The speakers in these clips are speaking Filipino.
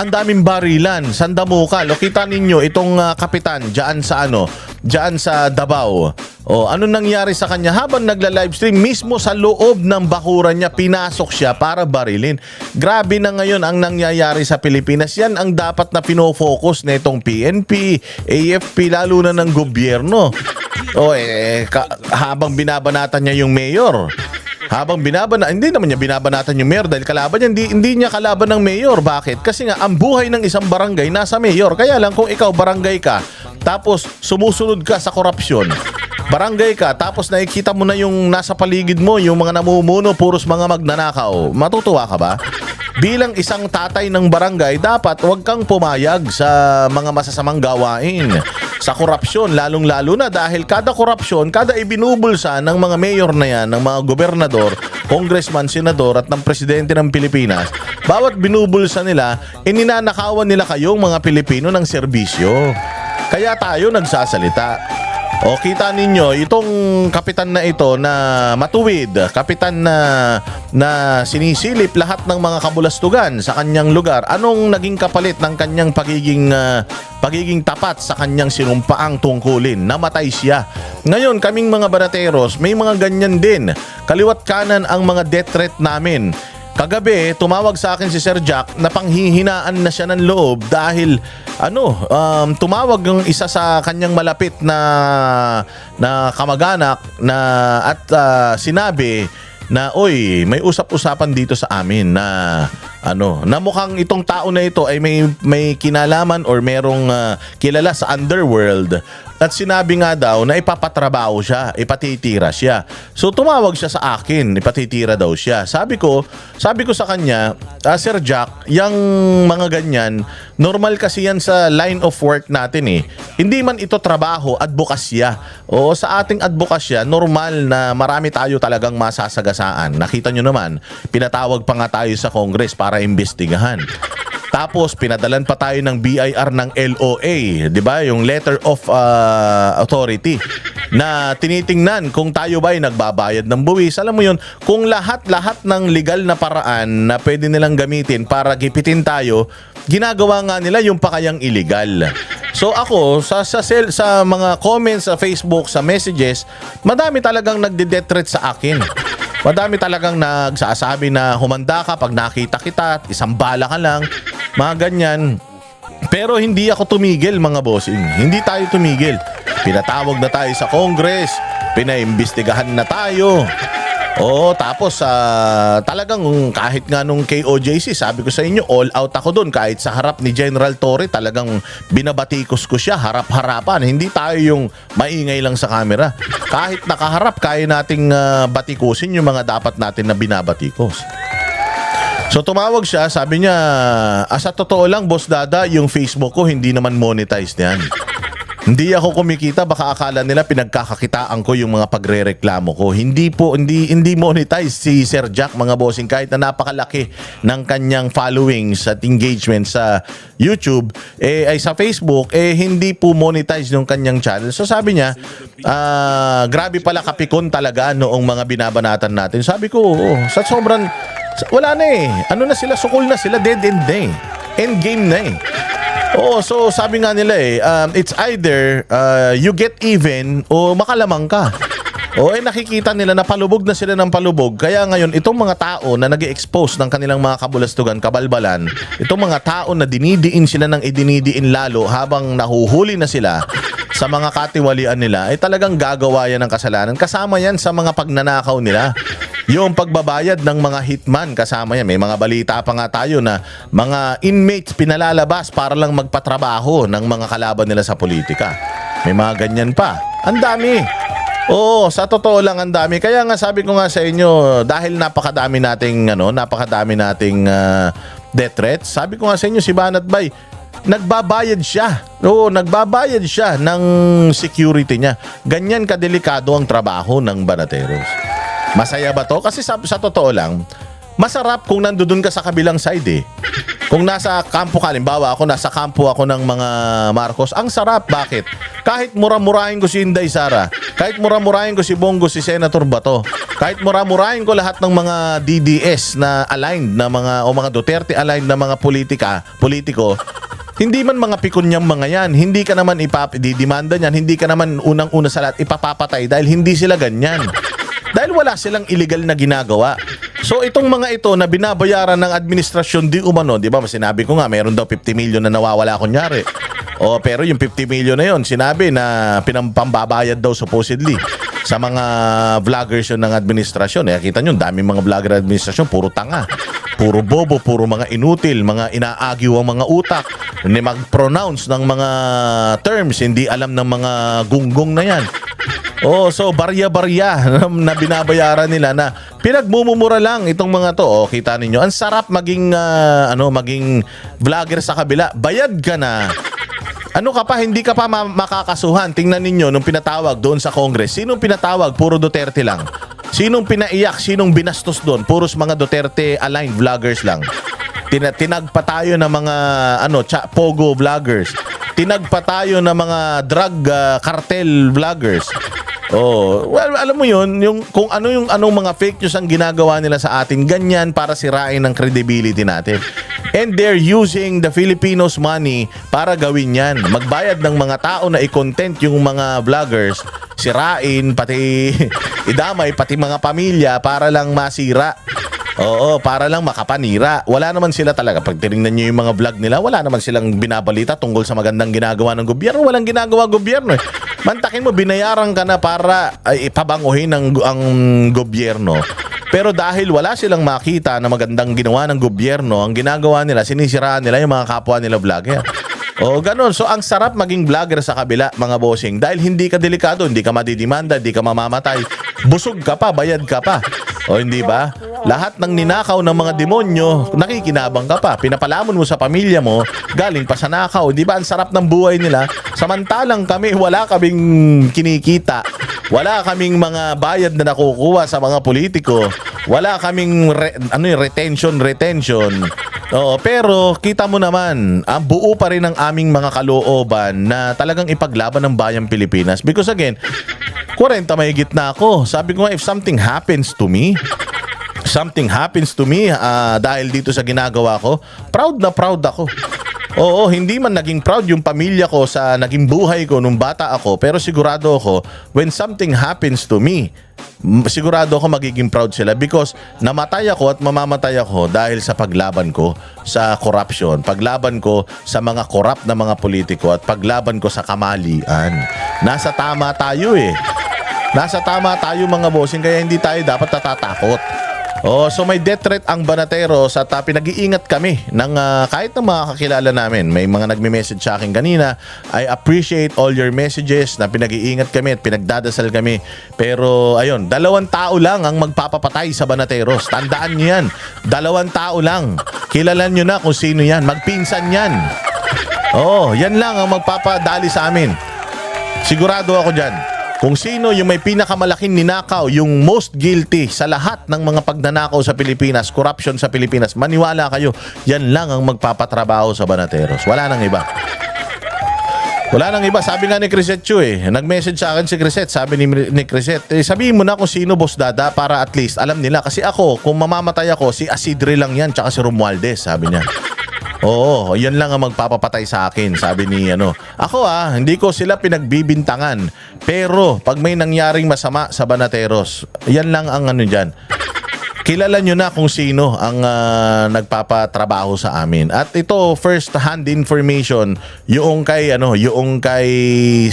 ang daming barilan, sandamukal. O kita ninyo itong kapitan diyan sa diyan sa Davao. O ano nangyari sa kanya habang nagla-livestream mismo sa loob ng bakuran niya, pinasok siya para barilin. Grabe na ngayon ang nangyayari sa Pilipinas. Yan ang dapat na pino-focus nitong PNP, AFP, lalo na ng gobyerno. O habang binabanatan niya yung mayor. Hindi naman niya binabanatan yung mayor dahil kalaban niya, hindi niya kalaban ng mayor. Bakit? Kasi nga, ang buhay ng isang barangay nasa mayor. Kaya lang kung ikaw barangay ka, tapos sumusunod ka sa korupsyon, barangay ka, tapos nakikita mo na yung nasa paligid mo, yung mga namumuno, puros mga magnanakaw, matutuwa ka ba? Bilang isang tatay ng barangay, dapat huwag kang pumayag sa mga masasamang gawain, sa korupsyon, lalong-lalo na dahil kada korupsyon, kada ibinubulsa ng mga mayor na yan, ng mga gobernador, congressman, senador at ng presidente ng Pilipinas, bawat binubulsa nila, ininanakawan nila kayong mga Pilipino ng serbisyo. Kaya tayo nagsasalita. O kita ninyo, itong kapitan na ito na matuwid, kapitan na sinisilip lahat ng mga kabulastugan sa kanyang lugar. Anong naging kapalit ng kanyang pagiging tapat sa kanyang sinumpaang tungkulin? Namatay siya. Ngayon, kaming mga barateros, may mga ganyan din. Kaliwat kanan ang mga death threat namin. Kagabi, tumawag sa akin si Sir Jack na panghihinaan na siya ng loob dahil tumawag yung isa sa kanyang malapit na kamag-anak at sinabi na oy, may usap-usapan dito sa amin na na mukhang itong tao na ito ay may kinalaman or merong kilala sa underworld. At sinabi nga daw na ipapatrabaho siya, ipatitira siya. So tumawag siya sa akin, ipatitira daw siya. Sabi ko sa kanya, Sir Jack, yung mga ganyan, normal kasi yan sa line of work natin eh. Hindi man ito trabaho, advokasya. O sa ating advokasya, normal na marami tayo talagang masasagasaan. Nakita nyo naman, pinatawag pa nga tayo sa Congress para imbestigahan. Tapos pinadalan pa tayo ng BIR ng LOA, 'di ba? Yung letter of authority na tinitingnan kung tayo ba ay nagbabayad ng buwis. Alam mo 'yun, kung lahat ng legal na paraan na pwede nilang gamitin para gipitin tayo, ginagawa nga nila yung pakayang illegal. So ako sa mga comments sa Facebook, sa messages, madami talagang nagde-death threat sa akin. Madami talagang nagsasabi na humanda ka pag nakita kita at isang bala ka lang, mga ganyan. Pero hindi ako tumigil, mga bossing. Hindi tayo tumigil. Pinatawag na tayo sa Congress, pinaimbestigahan na tayo. Oo, tapos talagang kahit nga nung KOJC, sabi ko sa inyo, all out ako doon. Kahit sa harap ni General Torre, talagang binabatikos ko siya, harap-harapan. Hindi tayo yung maingay lang sa camera. Kahit nakaharap, kaya nating batikusin yung mga dapat natin na binabatikos. So tumawag siya, sabi niya, sa totoo lang, Boss Dada, yung Facebook ko hindi naman monetized yan. Hindi ako kumikita, baka akala nila pinagkakakitaan ko yung mga pagrereklamo ko. Hindi monetize si Sir Jack, mga bossing, kahit na napakalaki ng kanyang followings at engagement sa YouTube, ay sa Facebook, hindi po monetize yung kanyang channel. So sabi niya, grabe pala kapikon talaga noong mga binabanatan natin. Sabi ko, sa sobrang, wala na eh. Ano na sila, sukol na sila, dead end na eh. End game na eh. Oo, so sabi nga nila it's either you get even o makalamang ka. O nakikita nila na palubog na sila ng palubog. Kaya ngayon, itong mga tao na nag-expose ng kanilang mga kabulastugan, kabalbalan, itong mga tao na dinidiin sila ng idinidiin lalo habang nahuhuli na sila sa mga katiwalian nila, ay talagang gagawa yan ng kasalanan. Kasama yan sa mga pagnanakaw nila. Yung pagbabayad ng mga hitman, kasama yan. May mga balita pa nga tayo na mga inmates pinalalabas para lang magpatrabaho ng mga kalaban nila sa politika. May mga ganyan pa. Ang dami. Oo, sa totoo lang ang dami. Kaya nga sabi ko nga sa inyo, dahil napakadami nating death threats, sabi ko nga sa inyo, si Banat Bay, nagbabayad siya. Oo, nagbabayad siya ng security niya. Ganyan kadelikado ang trabaho ng banateros. Masaya ba to? Kasi sa totoo lang, masarap kung nandoon ka sa kabilang side eh. Kung nasa kampo ka, halimbawa ako, nasa kampo ako ng mga Marcos, ang sarap. Bakit? Kahit mura-murahin ko si Inday Sara, kahit mura-murahin ko si Bongo, si Senator Bato, kahit mura-murahin ko lahat ng mga DDS na aligned na mga, o mga Duterte aligned na mga politiko, hindi man mga pikon niyang mga yan, hindi ka naman ipapididimanda niyan, hindi ka naman unang-una sa lahat ipapapatay dahil hindi sila ganyan. Dahil wala silang illegal na ginagawa. So itong mga ito na binabayaran ng administrasyon di umano, di ba? Sinabi ko nga, mayroon daw 50 million na nawawala kunyari. O pero yung 50 million na yon, sinabi na pinampambabayad daw supposedly sa mga vloggers yun ng administrasyon. Kita nyo, daming mga vlogger ng administrasyon, puro tanga, puro bobo, puro mga inutil, mga inaagiw ang mga utak, hindi mag-pronounce ng mga terms, hindi alam ng mga gunggong na yan. Oh, so barya-barya na binabayaran nila na pinagmumura lang itong mga to. Oh, kita ninyo, ang sarap maging maging vlogger sa kabila. Bayad ka na. Ano ka pa, hindi ka pa makakasuhan. Tingnan ninyo nung pinatawag doon sa Congress. Sinong pinatawag? Puro Duterte lang. Sinong pinaiyak? Sinong binastos doon? Puros mga Duterte aligned vloggers lang. Tinagpa tayo ng mga pogo vloggers. Tinagpa tayo ng mga drug cartel vloggers. Oh, well, alam mo yun, yung kung anong mga fake news ang ginagawa nila sa atin, ganyan para sirain ang credibility natin. And they're using the Filipinos' money para gawin yan. Magbayad ng mga tao na i-content yung mga vloggers, sirain, pati idamay, pati mga pamilya para lang masira. Oo, para lang makapanira. Wala naman sila talaga. Pag tinignan nyo yung mga vlog nila, wala naman silang binabalita tungkol sa magandang ginagawa ng gobyerno. Walang ginagawa gobyerno eh. Mantakin mo, binayaran ka na para ipabanguhin ang gobyerno. Pero dahil wala silang makita na magandang ginawa ng gobyerno, ang ginagawa nila, sinisiraan nila yung mga kapwa nila vlogger. O ganun. So ang sarap maging vlogger sa kabila, mga bossing, dahil hindi ka delikado, hindi ka madidimanda, hindi ka mamamatay. Busog ka pa, bayad ka pa. O hindi ba? Lahat ng ninakaw ng mga demonyo, nakikinabang ka pa. Pinapalamon mo sa pamilya mo, galing pa sa nakaw. Hindi ba ang sarap ng buhay nila? Samantalang kami, wala kaming kinikita. Wala kaming mga bayad na nakukuha sa mga politiko. Wala kaming retention. Oo, pero kita mo naman, ang buo pa rin ang aming mga kalooban na talagang ipaglaban ng bayang Pilipinas. Because again, 40 mahigit na ako. Sabi ko nga, if something happens to me dahil dito sa ginagawa ko, proud na proud ako. Oo, hindi man naging proud yung pamilya ko sa naging buhay ko nung bata ako, pero sigurado ako, when something happens to me, sigurado ako magiging proud sila because namatay ako at mamamatay ako dahil sa paglaban ko sa corruption, paglaban ko sa mga corrupt na mga politiko at paglaban ko sa kamalian. Nasa tama tayo eh. Nasa tama tayo mga bossing, kaya hindi tayo dapat natatakot. Oh, so may death threat ang Banateros at pinag-iingat kami ng kahit ng mga kakilala namin. May mga nagme-message sa akin kanina. I appreciate all your messages na pinag-iingat kami at pinagdadasal kami. Pero ayun, 2 tao lang ang magpapapatay sa Banateros. Tandaan niyo yan. 2 tao lang. Kilalan niyo na kung sino yan. Magpinsan yan. Oh, yan lang ang magpapadali sa amin. Sigurado ako dyan. Kung sino yung may pinakamalaking ninakaw, yung most guilty sa lahat ng mga pagnanakaw sa Pilipinas, corruption sa Pilipinas, maniwala kayo, yan lang ang magpapatrabaho sa Banateros. Wala nang iba. Wala nang iba. Sabi nga ni Crisette Chu nag-message sa akin si Crisette, sabi ni Crisette, sabihin mo na kung sino Boss Dada para at least alam nila. Kasi ako, kung mamamatay ako, si Asidre lang yan, tsaka si Romualdez, sabi niya. Oo, yan lang ang magpapapatay sa akin, sabi ni Ako hindi ko sila pinagbibintangan. Pero pag may nangyaring masama sa Banateros, yan lang ang dyan. Kilala nyo na kung sino ang nagpapatrabaho sa amin. At ito, first hand information, yung kay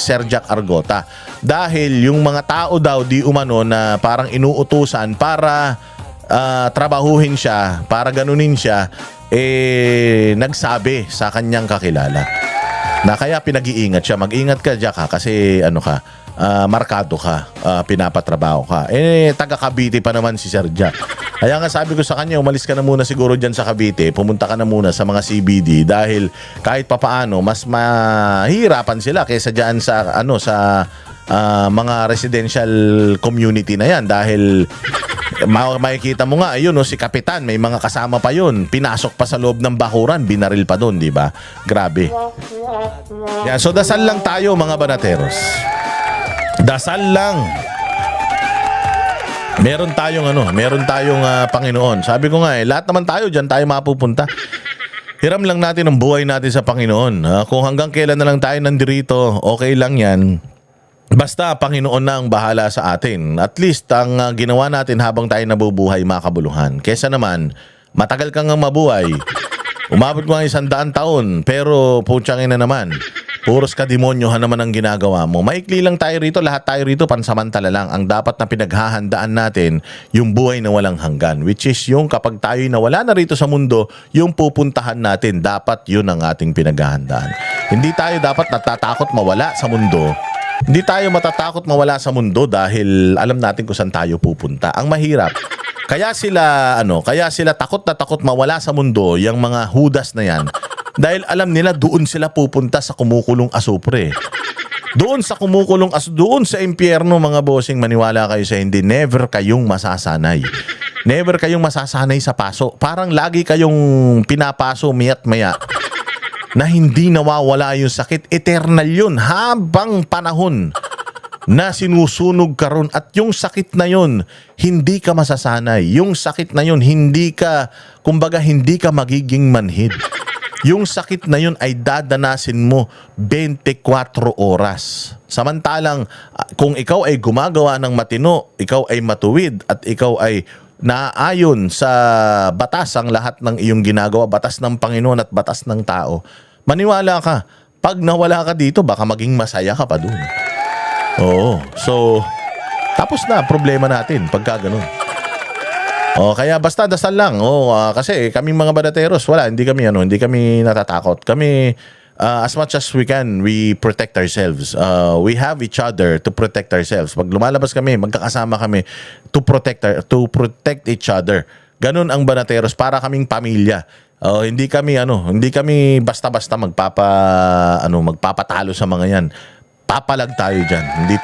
Sir Jack Argota. Dahil yung mga tao daw di umano na parang inuutusan para trabahuhin siya, para ganunin siya, nagsabi sa kanyang kakilala na kaya pinag-iingat siya. Mag-ingat ka, Jack, kasi markado ka, pinapatrabaho ka. Taga Cavite pa naman si Sir Jack. Kaya nga sabi ko sa kanya, umalis ka na muna siguro dyan sa Cavite, pumunta ka na muna sa mga CBD dahil kahit papaano mas mahirapan sila kaysa dyan sa mga residential community na yan dahil makikita mo nga, ayun, no, si Kapitan, may mga kasama pa yun. Pinasok pa sa loob ng bakuran, binaril pa doon, di ba? Grabe. Yan, so dasal lang tayo mga banateros. Dasal lang. Meron tayong Panginoon. Sabi ko nga lahat naman tayo diyan tayo mapupunta. Hiram lang natin ang buhay natin sa Panginoon. Kung hanggang kailan na lang tayo nandirito, okay lang 'yan. Basta Panginoon na ang bahala sa atin. At least ang ginawa natin habang tayo nabubuhay, makabuluhan. Kesa naman matagal kang mabuhay. Umabot mo ang 100 taon, pero putyangin na naman. Puros kademonyohan naman ang ginagawa mo. Maikli lang tayo rito, lahat tayo rito pansamantala lang. Ang dapat na pinaghahandaan natin, yung buhay na walang hanggan. Which is yung kapag tayo'y nawala na rito sa mundo, yung pupuntahan natin, dapat yun ang ating pinaghahandaan. Hindi tayo dapat natatakot mawala sa mundo. Hindi tayo matatakot mawala sa mundo dahil alam natin kung saan tayo pupunta. Ang mahirap, kaya sila takot na takot mawala sa mundo, yung mga Judas na yan. Dahil alam nila doon sila pupunta sa kumukulong asupre. Doon sa impyerno, mga bossing, maniwala kayo sa hindi, never kayong masasanay. Never kayong masasanay sa paso. Parang lagi kayong pinapaso miya't maya na hindi nawawala yung sakit. Eternal yun habang panahon na sinusunog ka ron. At yung sakit na yun, hindi ka masasanay. Yung sakit na yun, hindi ka magiging manhid. Yung sakit na yun ay dadanasin mo 24 oras. Samantalang kung ikaw ay gumagawa ng matino, ikaw ay matuwid, at ikaw ay naayon sa batas, ang lahat ng iyong ginagawa, batas ng Panginoon at batas ng tao, maniwala ka, pag nawala ka dito, baka maging masaya ka pa dun. Oo. So, tapos na problema natin pagka ganun. Kaya basta dasal lang. Kasi kaming mga banateros, hindi kami natatakot. Kami, as much as we can, we protect ourselves. We have each other to protect ourselves. Pag lumalabas kami, magkakasama kami to protect each other. Ganun ang banateros, para kaming pamilya. Hindi kami basta-basta magpapatalo sa mga yan. Papalag tayo diyan. Hindi